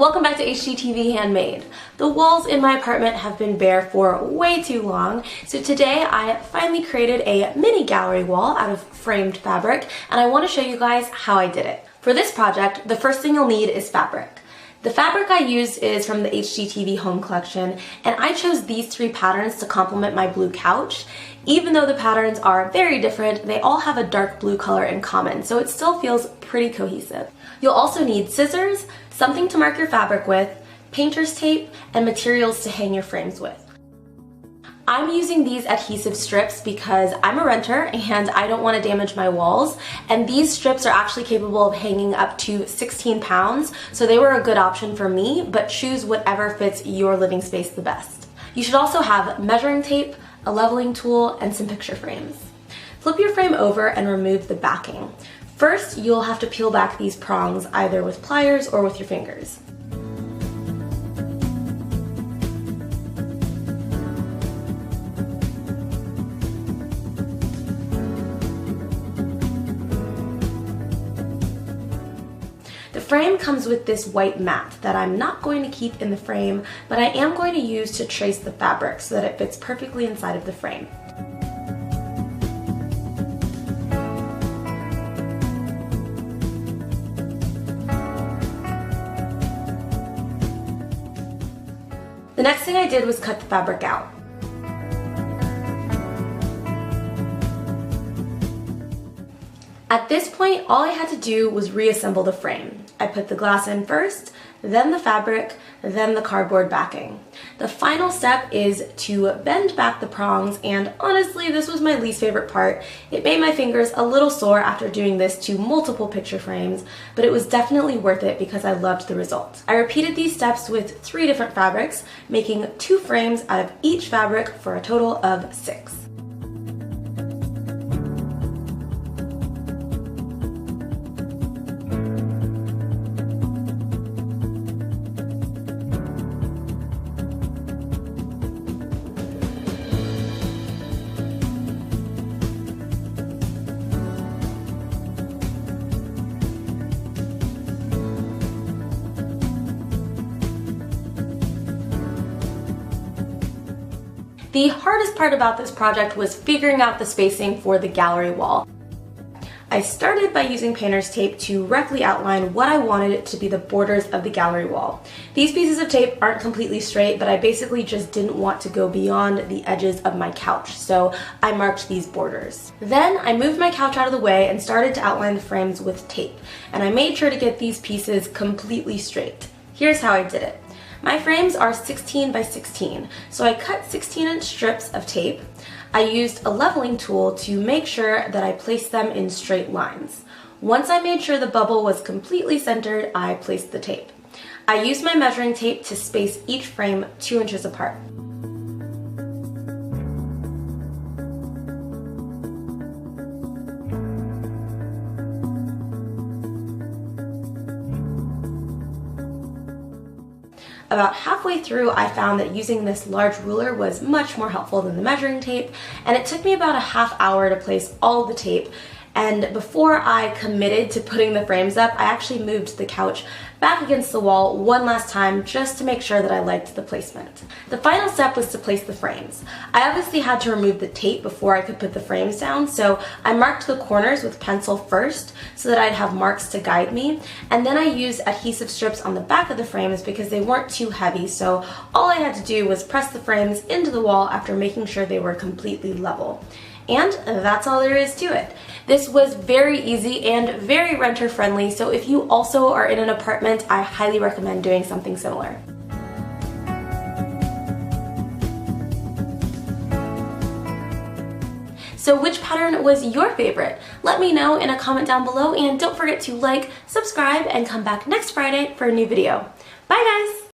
Welcome back to HGTV Handmade. The walls in my apartment have been bare for way too long, so today I finally created a mini gallery wall out of framed fabric, and I want to show you guys how I did it. For this project, the first thing you'll need is fabric. The fabric I used is from the HGTV Home Collection, and I chose these three patterns to complement my blue couch. Even though the patterns are very different, they all have a dark blue color in common, so it still feels pretty cohesive. You'll also need scissors, something to mark your fabric with, painter's tape, and materials to hang your frames with. I'm using these adhesive strips because I'm a renter and I don't want to damage my walls, and these strips are actually capable of hanging up to 16 pounds, so they were a good option for me, but choose whatever fits your living space the best. You should also have measuring tape, a leveling tool, and some picture frames. Flip your frame over and remove the backing. First, you'll have to peel back these prongs either with pliers or with your fingers. The frame comes with this white mat that I'm not going to keep in the frame, but I am going to use to trace the fabric so that it fits perfectly inside of the frame. The next thing I did was cut the fabric out. At this point, all I had to do was reassemble the frame. I put the glass in first, then the fabric, then the cardboard backing. The final step is to bend back the prongs, and honestly, this was my least favorite part. It made my fingers a little sore after doing this to multiple picture frames, but it was definitely worth it because I loved the result. I repeated these steps with 3 different fabrics, making 2 frames out of each fabric for a total of 6. The hardest part about this project was figuring out the spacing for the gallery wall. I started by using painter's tape to roughly outline what I wanted it to be the borders of the gallery wall. These pieces of tape aren't completely straight, but I basically just didn't want to go beyond the edges of my couch, so I marked these borders. Then I moved my couch out of the way and started to outline the frames with tape, and I made sure to get these pieces completely straight. Here's how I did it. My frames are 16 by 16, so I cut 16-inch strips of tape. I used a leveling tool to make sure that I placed them in straight lines. Once I made sure the bubble was completely centered, I placed the tape. I used my measuring tape to space each frame 2 inches apart. About halfway through, I found that using this large ruler was much more helpful than the measuring tape, and it took me about a half hour to place all the tape. And before I committed to putting the frames up, I actually moved the couch back against the wall one last time just to make sure that I liked the placement. The final step was to place the frames. I obviously had to remove the tape before I could put the frames down, so I marked the corners with pencil first so that I'd have marks to guide me, and then I used adhesive strips on the back of the frames because they weren't too heavy, so all I had to do was press the frames into the wall after making sure they were completely level. And that's all there is to it. This was very easy and very renter friendly, so if you also are in an apartment, I highly recommend doing something similar. So which pattern was your favorite? Let me know in a comment down below, and don't forget to like, subscribe, and come back next Friday for a new video. Bye guys!